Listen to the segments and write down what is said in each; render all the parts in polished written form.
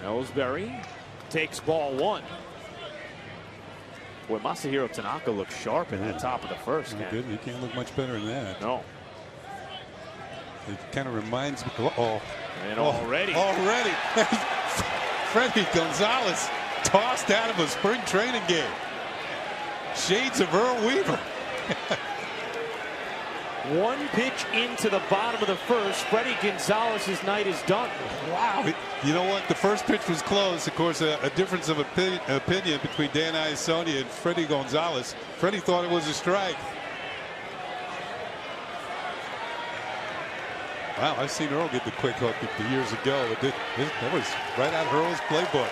Ellsbury takes ball one. Boy, Masahiro Tanaka looks sharp in that top of the first. Good. You can't look much better than that. No. It kind of reminds me. And already. Freddie Gonzalez tossed out of a spring training game. Shades of Earl Weaver. One pitch into the bottom of the first. Freddie Gonzalez's night is done. Wow. You know what? The first pitch was close. Of course, a difference of opinion between Dan Iasonia and Freddie Gonzalez. Freddie thought it was a strike. Wow, I've seen Earl get the quick hook years ago. That was right out of Earl's playbook.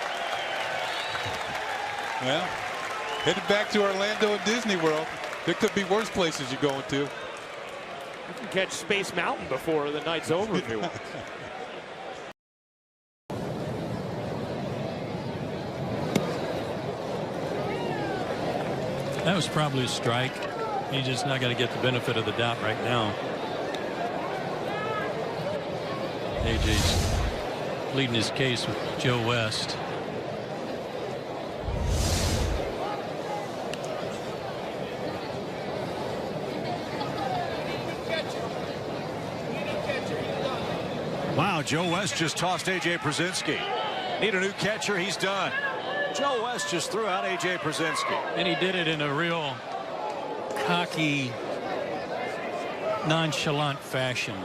Well, headed back to Orlando and Disney World. There could be worse places you're going to. You can catch Space Mountain before the night's over if you want. That was probably a strike. He's just not going to get the benefit of the doubt right now. AJ's pleading his case with Joe West. Wow, Joe West just tossed A.J. Przinsky. Need a new catcher, he's done. Joe West just threw out A.J. Przinsky. And he did it in a real cocky, nonchalant fashion.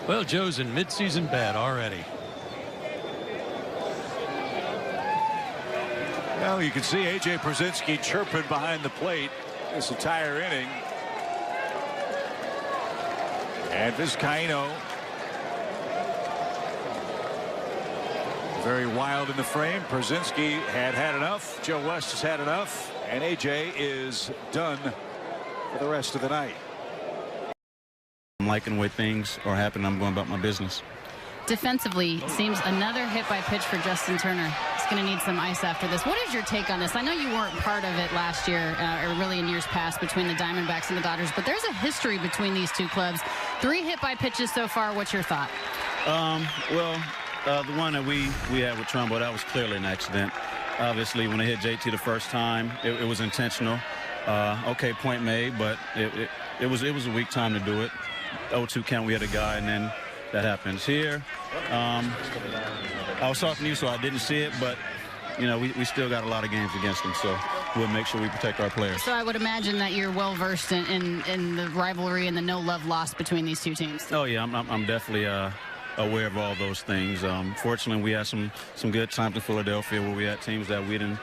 Well, Joe's in midseason bad already. Well, you can see A.J. Przinsky chirping behind the plate this entire inning. And Vizcaino very wild in the frame. Przinsky had enough. Joe West has had enough. And A.J. is done for the rest of the night. I'm liking the way things are happening. I'm going about my business. Defensively, seems another hit by pitch for Justin Turner. He's going to need some ice after this. What is your take on this? I know you weren't part of it last year or really in years past between the Diamondbacks and the Dodgers, but there's a history between these two clubs. 3 hit by pitches so far. What's your thought? The one that we had with Trumbo, that was clearly an accident. Obviously, when they hit JT the first time, it was intentional. Okay, point made, but it was a weak time to do it. 0-2 count, we had a guy, and then that happens here. I was talking to you, so I didn't see it, but you know, we still got a lot of games against them, so we'll make sure we protect our players. So I would imagine that you're well versed in the rivalry and the no love lost between these two teams. Oh yeah, I'm definitely aware of all those things. Fortunately, we had some good times in Philadelphia where we had teams that we didn't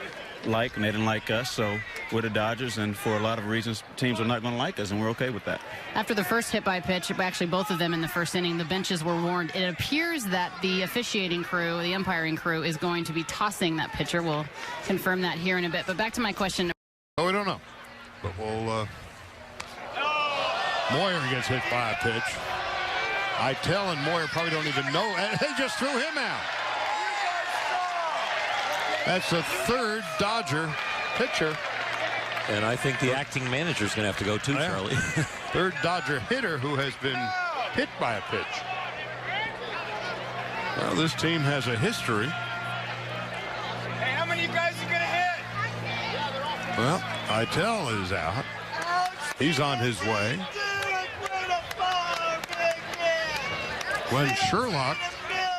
like and they didn't like us, so we're the Dodgers, and for a lot of reasons teams are not going to like us, and we're okay with that. After the first hit by pitch, actually both of them in the first inning, the benches were warned. It appears that the officiating crew, the umpiring crew, is going to be tossing that pitcher. We'll confirm that here in a bit, but back to my question. Oh, we don't know, but we'll Moyer gets hit by a pitch. Eitel and Moyer probably don't even know, and they just threw him out. That's the third Dodger pitcher. And I think the acting manager is going to have to go too, Charlie. Third Dodger hitter who has been hit by a pitch. Well, this team has a history. Hey, how many of you guys are going to hit? Well, Eitel is out. He's on his way. Glenn Sherlock,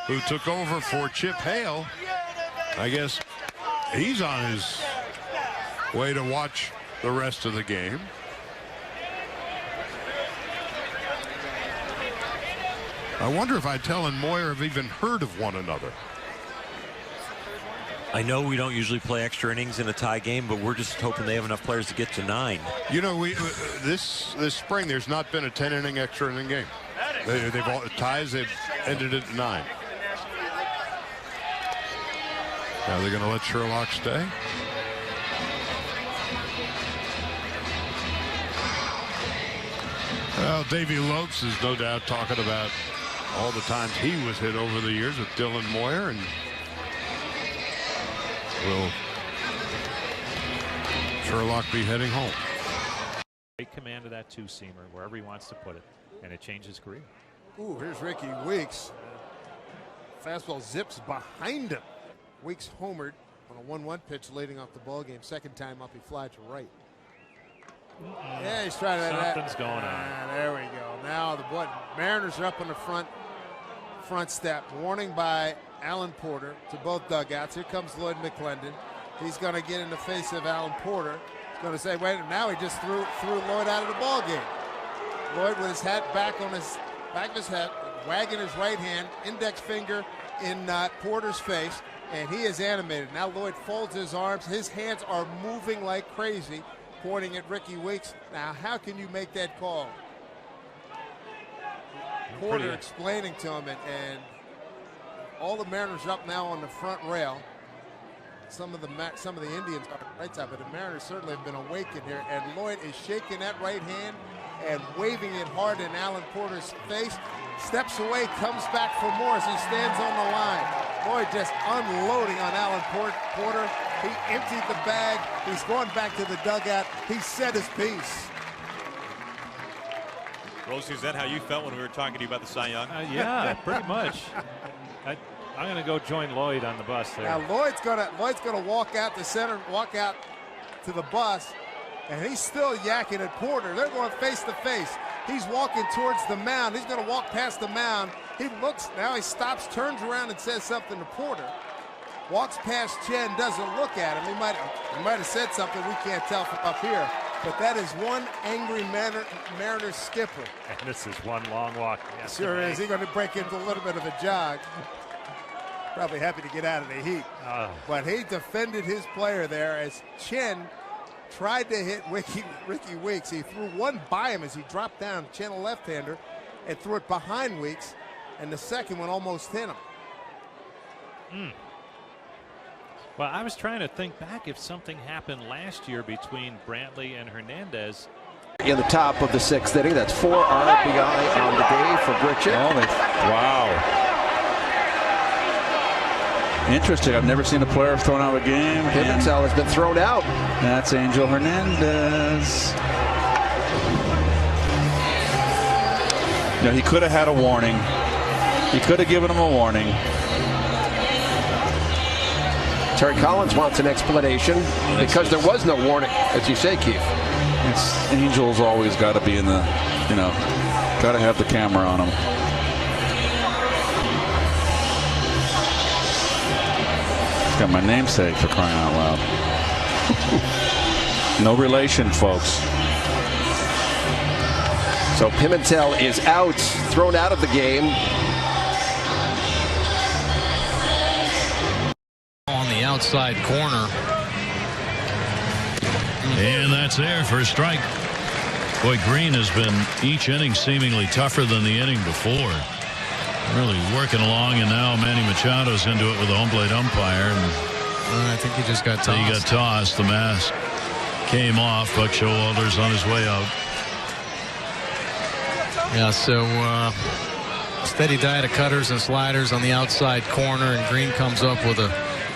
who took over for Chip Hale, I guess he's on his way to watch the rest of the game. I wonder if Eitel and Moyer have even heard of one another. I know we don't usually play extra innings in a tie game, but we're just hoping they have enough players to get to 9. You know, this spring there's not been a 10-inning extra inning game. They've all ties. They've ended at 9. Now they're going to let Sherlock stay. Well, Davey Lopes is no doubt talking about all the times he was hit over the years with Dylan Moyer, and will Sherlock be heading home? Take command of that two-seamer wherever he wants to put it, and it changed his career. Ooh, here's Ricky Weeks. Fastball zips behind him. Weeks homered on a 1-1 pitch leading off the ball game. Second time up, he flied to right. Yeah, he's trying to. Something's going on. There we go. Now the Mariners are up on the front step. Warning by Alan Porter to both dugouts. Here comes Lloyd McClendon. He's going to get in the face of Alan Porter. He's going to say, wait, now he just threw Lloyd out of the ball game. Lloyd with his hat back of his head, wagging his right hand, index finger in Porter's face, and he is animated. Now Lloyd folds his arms. His hands are moving like crazy, pointing at Ricky Weeks. Now, how can you make that call? Porter explaining to him, and all the Mariners up now on the front rail. Some of the Indians are on the right side, but the Mariners certainly have been awakened here. And Lloyd is shaking that right hand and waving it hard in Alan Porter's face. Steps away, comes back for more as he stands on the line. Lloyd just unloading on Alan Porter. He emptied the bag. He's going back to the dugout. He said his piece. Rosie, is that how you felt when we were talking to you about the Cy Young? Yeah, pretty much. I'm going to go join Lloyd on the bus there. Now Lloyd's gonna walk out to center, walk out to the bus, and he's still yakking at Porter. They're going face to face. He's walking towards the mound. He's going to walk past the mound. He looks, now he stops, turns around and says something to Porter. Walks past Chen, doesn't look at him. He might have said something we can't tell from up here. But that is one angry Mariners skipper. And this is one long walk. Yes, sure is. He's going to break into a little bit of a jog. Probably happy to get out of the heat. But he defended his player there as Chen tried to hit Ricky Weeks. He threw one by him as he dropped down, Chen, a left-hander, and threw it behind Weeks, and the second one almost hit him. Well, I was trying to think back if something happened last year between Brantley and Hernandez. In the top of the sixth inning, that's 4 RBI on the day for Bridget. Wow. Interesting. I've never seen a player thrown out of a game. Pimentel has been thrown out. That's Angel Hernandez. He could have had a warning. He could have given him a warning. Terry Collins wants an explanation because there was no warning, as you say, Keith. Angel's always got to be in the, got to have the camera on him. Got my namesake, for crying out loud. No relation, folks. So Pimentel is out, thrown out of the game. On the outside corner. And that's there for a strike. Boy, Green has been each inning seemingly tougher than the inning before. Really working along, and now Manny Machado's into it with a home plate umpire. And I think he just got tossed. He got tossed. The mask came off. Buck Showalter's on his way out. Yeah, so steady diet of cutters and sliders on the outside corner, and Green comes up with a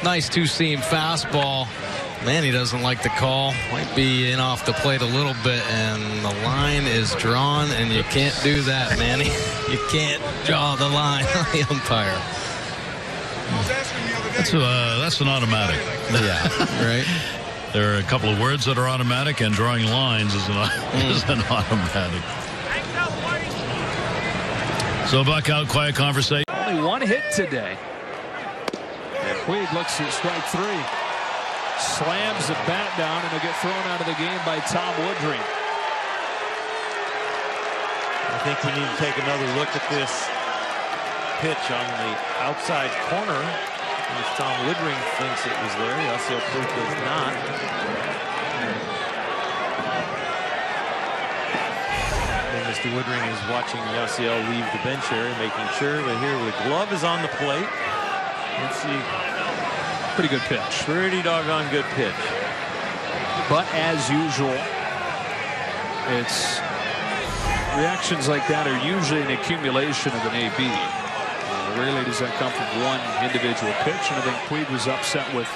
nice two-seam fastball. Manny doesn't like the call. Might be in off the plate a little bit, and the line is drawn, and you can't do that, Manny. You can't draw the line on the umpire. That's an automatic. Yeah, right. There are a couple of words that are automatic, and drawing lines is an automatic. So Buck out, quiet conversation. Only one hit today. Weed looks at strike 3. Slams the bat down, and he'll get thrown out of the game by Tom Woodring. I think we need to take another look at this pitch on the outside corner. Tom Woodring thinks it was there. Yasiel Puig does not. And Mr. Woodring is watching Yasiel leave the bench area, making sure that here the glove is on the plate. Let's see. Pretty good pitch. Pretty doggone good pitch. But as usual, it's reactions like that are usually an accumulation of an AB. Rarely does that come from one individual pitch, and I think Puig was upset with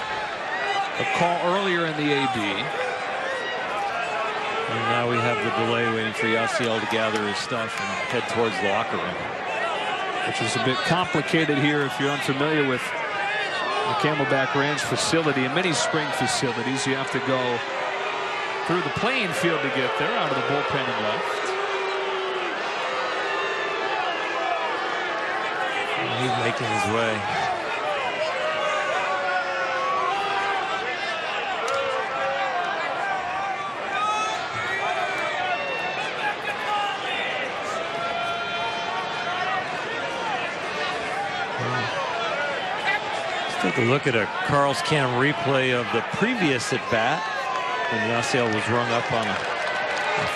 a call earlier in the AB. And now we have the delay waiting for Yasiel to gather his stuff and head towards the locker room. Which is a bit complicated here if you're unfamiliar with the Camelback Ranch facility. In many spring facilities, you have to go through the playing field to get there, out of the bullpen and left. He's making his way. Let's take a look at a Carl's Cam replay of the previous at bat when Yasiel was rung up on a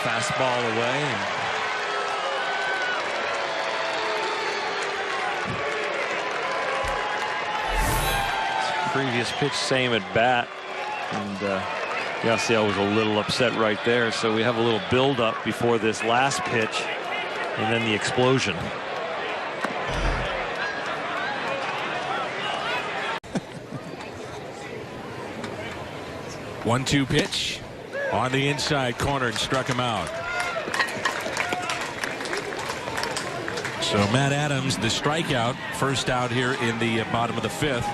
fastball away. Previous pitch, same at bat, and Yasiel was a little upset right there. So we have a little build up before this last pitch, and then the explosion. 1-2 pitch on the inside corner and struck him out. So Matt Adams, the strikeout, first out here in the bottom of the 5th.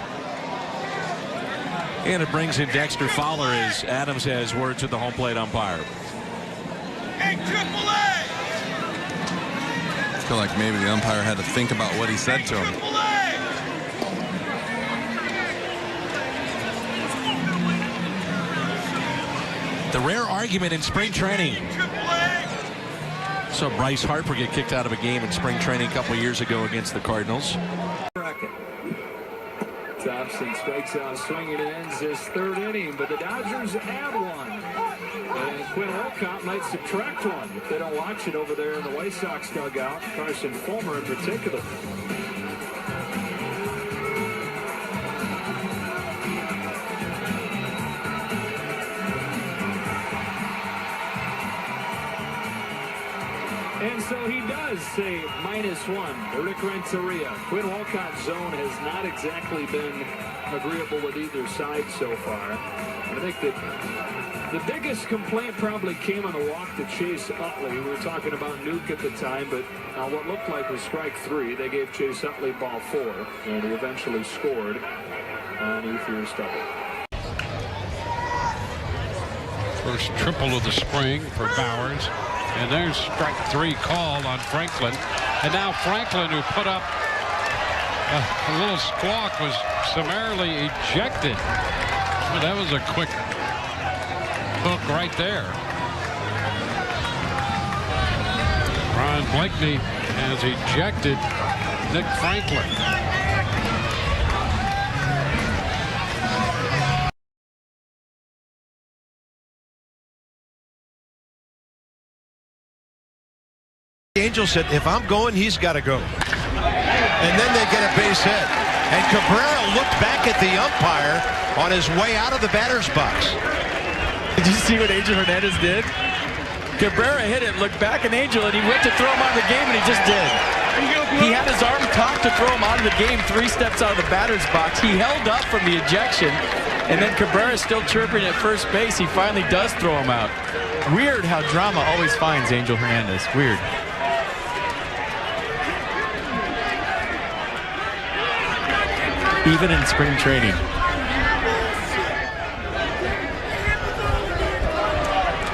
And it brings in Dexter Fowler as Adams has words with the home plate umpire. Hey, AAA! I feel like maybe the umpire had to think about what he said to him. The rare argument in spring training. So Bryce Harper get kicked out of a game in spring training a couple of years ago against the Cardinals. Thompson strikes out swinging and ends his 3rd inning, but the Dodgers add one. And Quinn Olcott might subtract one if they don't watch it over there in the White Sox dugout. Carson Fulmer in particular. And so he does say -1. Rick Renteria. Quinn Walcott's zone has not exactly been agreeable with either side so far. I think that the biggest complaint probably came on the walk to Chase Utley. We were talking about Nuke at the time, but what looked like was strike 3. They gave Chase Utley ball 4, and he eventually scored on Ethier Stubble. First triple of the spring for Bowers. And there's strike 3 called on Franklin. And now Franklin, who put up a little squawk, was summarily ejected. Well, that was a quick hook right there. Ron Blakeney has ejected Nick Franklin. The Angels said, if I'm going, he's got to go. And then they get a base hit. And Cabrera looked back at the umpire on his way out of the batter's box. Did you see what Angel Hernandez did? Cabrera hit it, looked back at Angel, and he went to throw him out of the game, and he just did. He had his arm cocked to throw him out of the game 3 steps out of the batter's box. He held up from the ejection, and then Cabrera is still chirping at first base. He finally does throw him out. Weird how drama always finds Angel Hernandez. Weird. Even in spring training.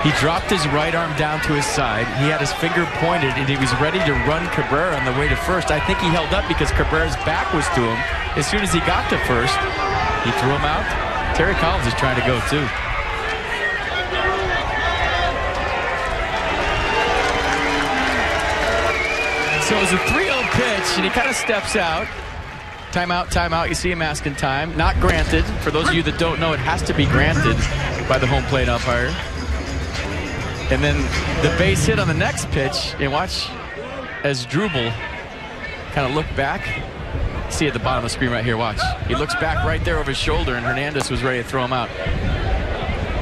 He dropped his right arm down to his side. He had his finger pointed, and he was ready to run Cabrera on the way to first. I think he held up because Cabrera's back was to him. As soon as he got to first, he threw him out. Terry Collins is trying to go, too. So it was a 3-0 pitch, and he kind of steps out. Timeout, timeout. You see him asking time. Not granted. For those of you that don't know, it has to be granted by the home plate umpire. And then the base hit on the next pitch. And watch as Drubel kind of looked back. See at the bottom of the screen right here. Watch. He looks back right there over his shoulder, and Hernandez was ready to throw him out.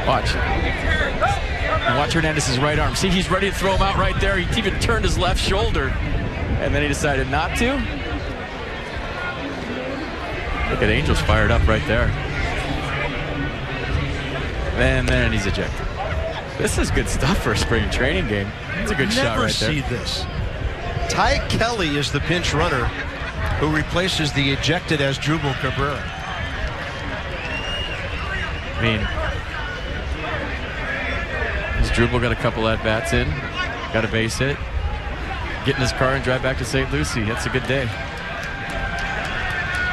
Watch. And watch Hernandez's right arm. See, he's ready to throw him out right there. He even turned his left shoulder, and then he decided not to. Look at Angels fired up right there. And then he's ejected. This is good stuff for a spring training game. It's a good shot right there. Never see this. Ty Kelly is the pinch runner who replaces the ejected Asdrubal Cabrera. I mean, Asdrubal got a couple at-bats in, got a base hit, get in his car and drive back to St. Lucie. That's a good day.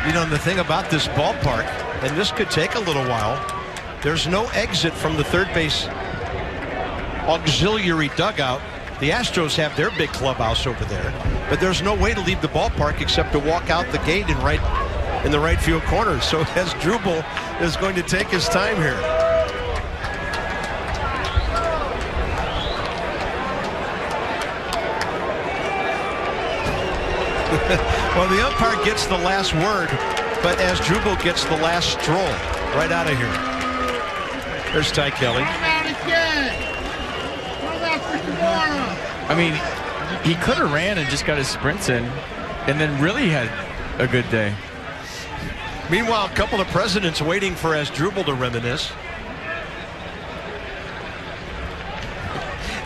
You know, the thing about this ballpark, and this could take a little while, there's no exit from the third base auxiliary dugout. The Astros have their big clubhouse over there, but there's no way to leave the ballpark except to walk out the gate in the right field corner. So Asdrubal is going to take his time here. Well, the umpire gets the last word, but Asdrubal gets the last stroll right out of here. There's Ty Kelly. I mean, he could have ran and just got his sprints in and then really had a good day. Meanwhile, a couple of presidents waiting for Asdrubal to reminisce.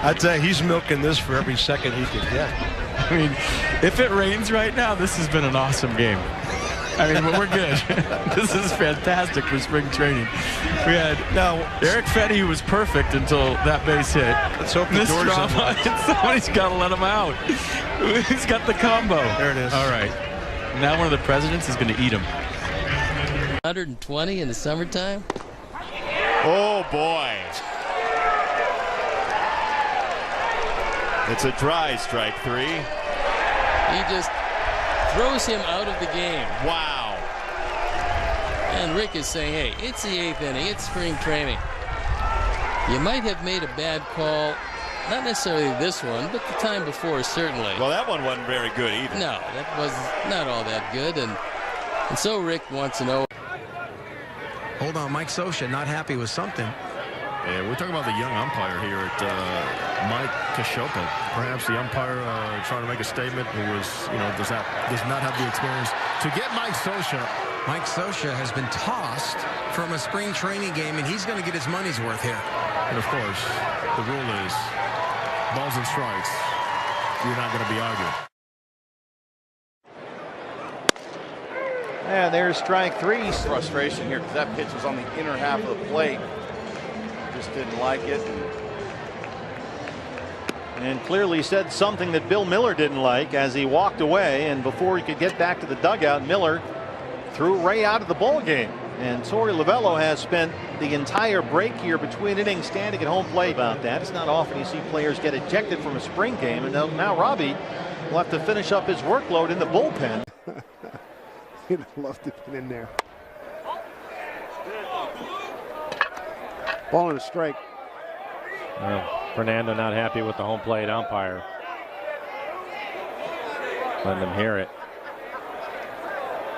I'd say he's milking this for every second he can get. I mean, if it rains right now, this has been an awesome game. I mean, we're good. This is fantastic for spring training. We had Eric Fetty, who was perfect until that base hit. Let's hope the door's unlocked. Somebody's got to let him out. He's got the combo. There it is. All right. Now one of the presidents is going to eat him. 120 in the summertime. Oh, boy. It's a dry strike 3. He just throws him out of the game. Wow. And Rick is saying, hey, it's the 8th inning. It's spring training. You might have made a bad call. Not necessarily this one, but the time before, certainly. Well, that one wasn't very good either. No, that was not all that good. And so Rick wants to know. Hold on, Mike Scioscia not happy with something. Yeah, we're talking about the young umpire here at Mike Machado. Perhaps the umpire trying to make a statement who was, does not have the experience to get Mike Scioscia. Mike Scioscia has been tossed from a spring training game, and he's going to get his money's worth here. And of course, the rule is balls and strikes. You're not going to be arguing. And there's strike 3. Frustration here because that pitch was on the inner half of the plate. Just didn't like it. And clearly said something that Bill Miller didn't like as he walked away. And before he could get back to the dugout, Miller threw Ray out of the ball game. And Torey Lovello has spent the entire break here between innings standing at home plate about that. It's not often you see players get ejected from a spring game. And now Robbie will have to finish up his workload in the bullpen. He'd love to get in there. Ball and a strike. Fernando not happy with the home plate umpire. Letting them hear it.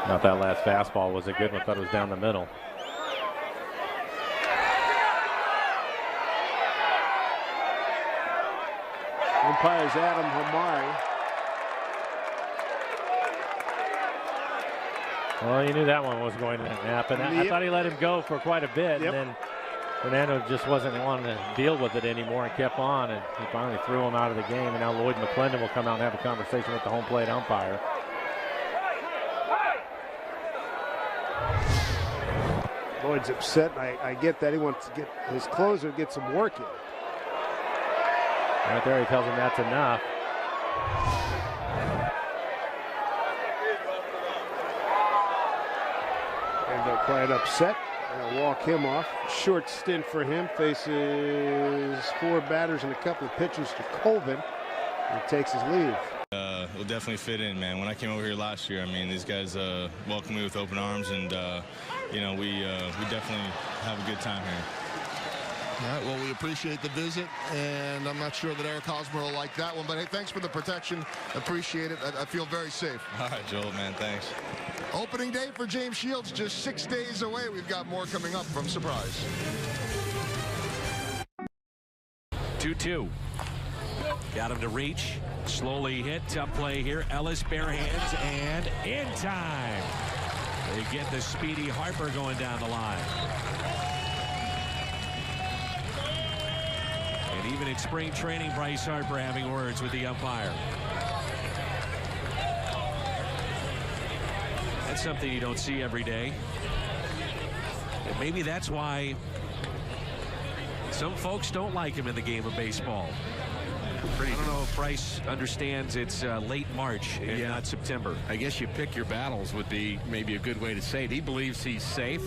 Not that last fastball was a good one. Thought it was down the middle. Umpire's Adam Hamari. Well, you knew that one was going to happen. I thought he let him go for quite a bit, and then Fernando just wasn't wanting to deal with it anymore and kept on, and he finally threw him out of the game. And now Lloyd McClendon will come out and have a conversation with the home plate umpire. Lloyd's upset. I get that. He wants to get his closer, get some work in. Right there, he tells him that's enough. And they'll play it upset. They'll walk him off. Short stint for him. Faces 4 batters and a couple of pitches to Colvin. And takes his leave. Will definitely fit in, man. When I came over here last year, I mean, these guys welcomed me with open arms, and we definitely have a good time here. All right, well, we appreciate the visit, and I'm not sure that Eric Hosmer will like that one, but hey, thanks for the protection. Appreciate it. I feel very safe. All right, Joel, man, thanks. Opening day for James Shields, just 6 days away. We've got more coming up from Surprise. 2-2. Got him to reach. Slowly hit. Tough play here. Ellis bare hands and in time. They get the speedy Harper going down the line. even in spring training, Bryce Harper having words with the umpire. That's something you don't see every day. And maybe that's why some folks don't like him in the game of baseball. I don't know if Bryce understands it's late March and not September. I guess you pick your battles would be maybe a good way to say it. He believes he's safe.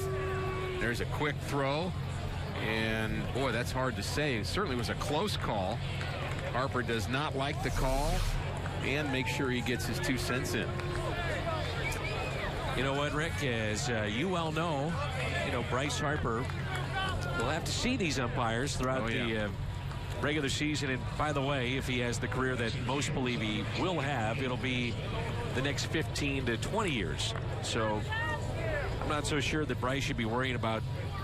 There's a quick throw. And, boy, that's hard to say. It certainly was a close call. Harper does not like the call and make sure he gets his 2 cents in. You know what, Rick, as you well know, Bryce Harper will have to see these umpires throughout the regular season. And by the way, if he has the career that most believe he will have, it'll be the next 15 to 20 years. So I'm not so sure that Bryce should be worrying about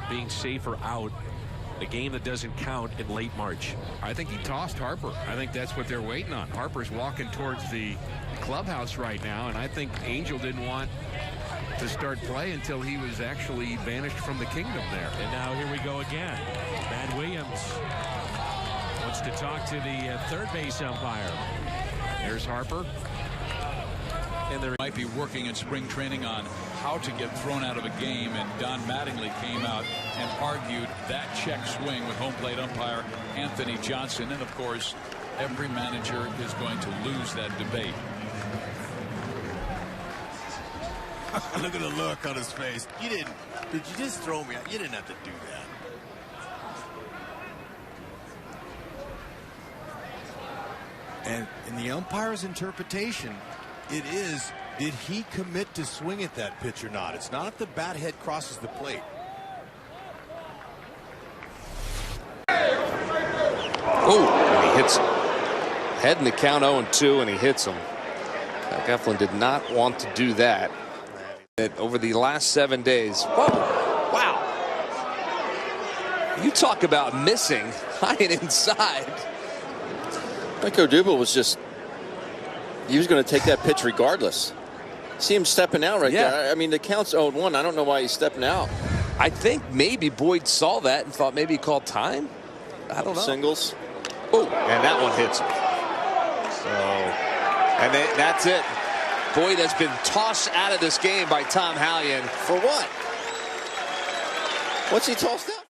being safe or out a game that doesn't count in late March. I think he tossed Harper. I think that's what they're waiting on. Harper's walking towards the clubhouse right now, and I think Angel didn't want to start play until he was actually banished from the kingdom there. And now here we go again. Matt Williams wants to talk to the third base umpire. There's Harper. And they might be working in spring training on how to get thrown out of a game, and Don Mattingly came out and argued that check swing with home plate umpire Anthony Johnson. And of course, every manager is going to lose that debate. Look at the look on his face. Did you just throw me out? You didn't have to do that. And in the umpire's interpretation, it is, did he commit to swing at that pitch or not? It's not if the bat head crosses the plate. Oh, he hits him. Head in the count 0-2, and he hits him. Eflin did not want to do that. Over the last 7 days. Whoa, wow. You talk about missing high and inside. Franco Dubel was just, he was going to take that pitch regardless. See him stepping out right there. I mean, the count's 0-1. I don't know why he's stepping out. I think maybe Boyd saw that and thought maybe he called time. I don't know. Singles. Oh, and that one hits him. So, and that's it. Boyd has been tossed out of this game by Tom Hallion. For what? What's he tossed out?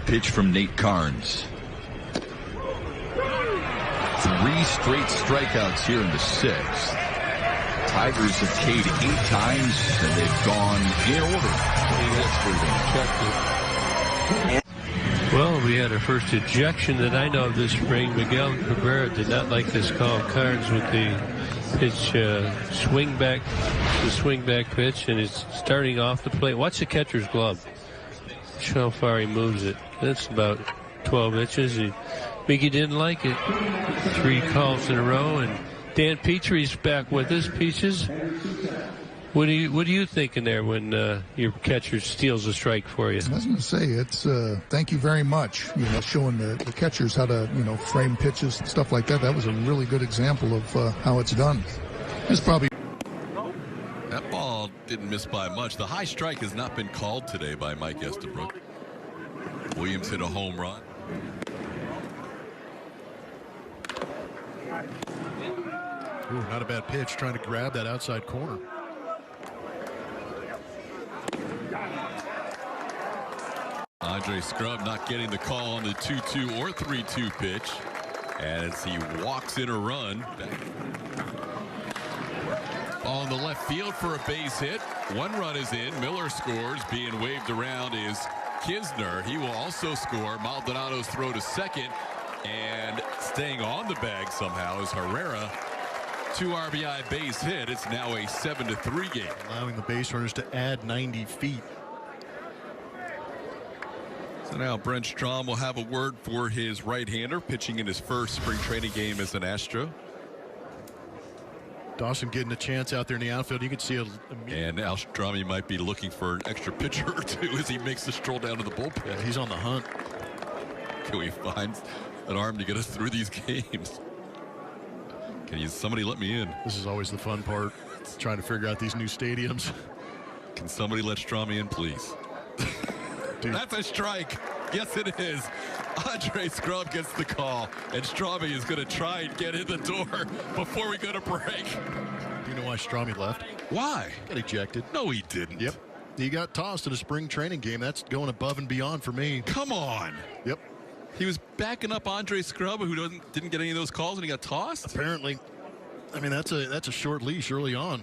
Pitch from Nate Carnes. 3 straight strikeouts here in the 6th. Tigers have K'd 8 times, and they've gone in order. 3 hits for them. Well, we had our first ejection that I know of this spring. Miguel Cabrera did not like this call. Cards with the pitch, swing back pitch, and it's starting off the plate. Watch the catcher's glove. Watch how far he moves it. That's about 12 inches. Miggy didn't like it. 3 calls in a row, and Dan Petrie's back with us. Peaches, what are you thinking there when your catcher steals a strike for you? I was going to say, it's thank you very much. Showing the catchers how to frame pitches and stuff like that. That was a really good example of how it's done. It's probably. That ball didn't miss by much. The high strike has not been called today by Mike Estabrook. Williams hit a home run. Ooh, not a bad pitch, trying to grab that outside corner. Andre Scrubba not getting the call on the 2-2 or 3-2 pitch as he walks in a run. On the left field for a base hit. 1 run is in. Miller scores. Being waved around is Kisner. He will also score. Maldonado's throw to second, and staying on the bag somehow is Herrera. 2 RBI base hit. It's now a 7-3 game. Allowing the base runners to add 90 feet. So now Brent Strom will have a word for his right-hander pitching in his first spring training game as an Astro. Dawson getting a chance out there in the outfield. You can see and now Strom might be looking for an extra pitcher or two as he makes the stroll down to the bullpen. Yeah, he's on the hunt. Can we find an arm to get us through these games? Can somebody let me in? This is always the fun part. It's trying to figure out these new stadiums. Can somebody let Strom in, please? That's a strike. Yes, it is. Andre Scrubba gets the call, and Strami is going to try and get in the door before we go to break. Do you know why Strami left? Why? Got ejected. No, he didn't. Yep. He got tossed in a spring training game. That's going above and beyond for me. Come on. Yep. He was backing up Andre Scrubba, who didn't get any of those calls, and he got tossed? Apparently. I mean, that's a short leash early on.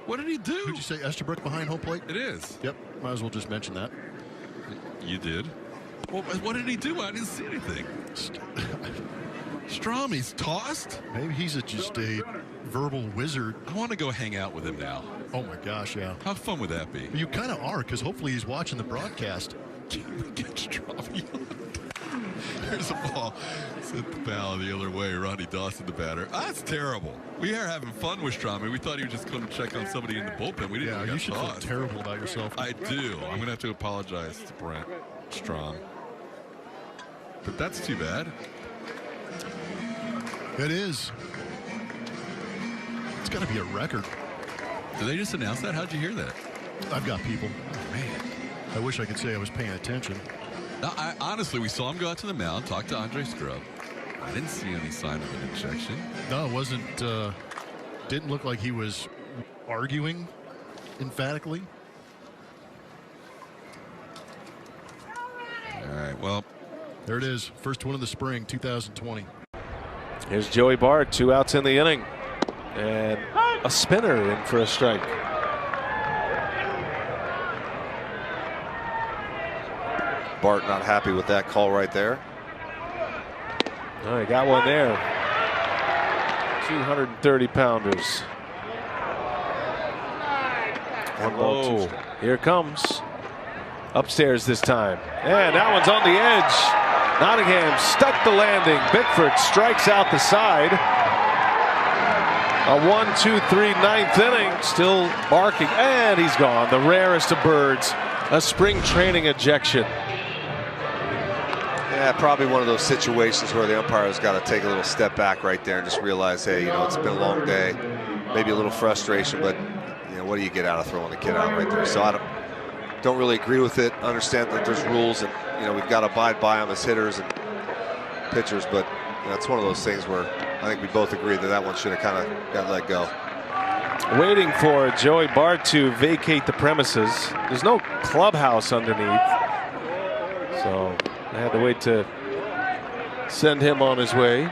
What did he do? Did you say Estabrook behind home plate? It is. Yep. Might as well just mention that. You did? Well, what did he do? I didn't see anything. Strami's tossed? Maybe he's just a verbal wizard. I want to go hang out with him now. Oh, my gosh, yeah. How fun would that be? You kind of are, because hopefully he's watching the broadcast. Can we get Strami on? Here's a ball. Sent the ball the other way. Ronnie Dawson, the batter. That's terrible. We are having fun with Strami. We thought he was just going to check on somebody in the bullpen. We didn't. Yeah, you should feel terrible about yourself. I do. I'm going to have to apologize to Brent Strom. But that's too bad. It is. It's got to be a record. Did they just announce that? How'd you hear that? I've got people. Oh, man. I wish I could say I was paying attention. Honestly, we saw him go out to the mound, talk to Andre Scrubba. I didn't see any sign of an ejection. No, it wasn't. Didn't look like he was arguing emphatically. All right, well. There it is. First one of the spring, 2020. Here's Joey Bart, 2 outs in the inning. And a spinner in for a strike. Bart not happy with that call right there. Oh, he got one there. 230 pounders. One ball, 2 strikes. Here comes. Upstairs this time. And that one's on the edge. Nottingham stuck the landing. Bickford strikes out the side. A 1-2-3 9th inning. Still barking. And he's gone. The rarest of birds. A spring training ejection. Yeah, probably one of those situations where the umpire's got to take a little step back right there and just realize, hey, it's been a long day. Maybe a little frustration, but what do you get out of throwing the kid out right there? So I don't really agree with it. Understand that there's rules and we've got to abide by them as hitters and pitchers, but it's one of those things where I think we both agree that one should have kind of got let go. Waiting for Joey Bart to vacate the premises. There's no clubhouse underneath, so I had to wait to send him on his way.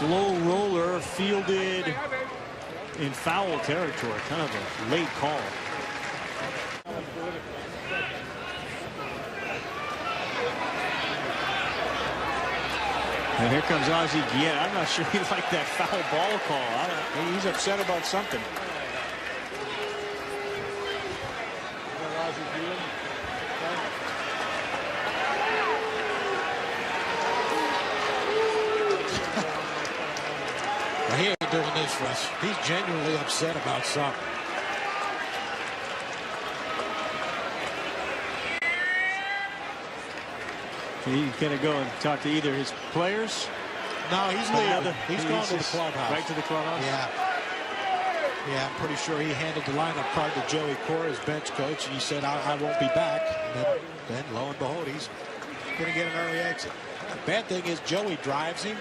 slow roller fielded in foul territory. Kind of a late call. And here comes Ozzie Guillen. I'm not sure he liked that foul ball call. He's upset about something. He ain't doing this for us. He's genuinely upset about something. He's going to go and talk to either his players. No, he's leaving. He's going to the clubhouse. Right to the clubhouse? Yeah. Yeah, I'm pretty sure he handed the lineup card to Joey Cora, his bench coach, and he said, I won't be back. And then lo and behold, he's going to get an early exit. The bad thing is Joey drives him.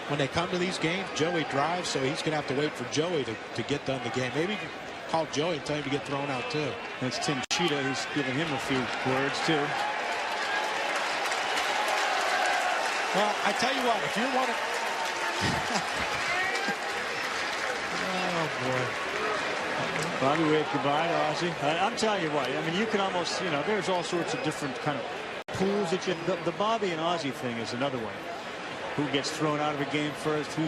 When they come to these games, Joey drives, so he's going to have to wait for Joey to get done the game. Maybe call Joey and tell him to get thrown out, too. That's Tim Cheetah. He's giving him a few words, too. Well, I tell you what, if you want to... Oh, boy. Bobby waved goodbye to Ozzie. I'm telling you what, I mean, you can almost, you know, there's all sorts of different kind of pools that you... The Bobby and Ozzie thing is another one. Who gets thrown out of a game first? Who's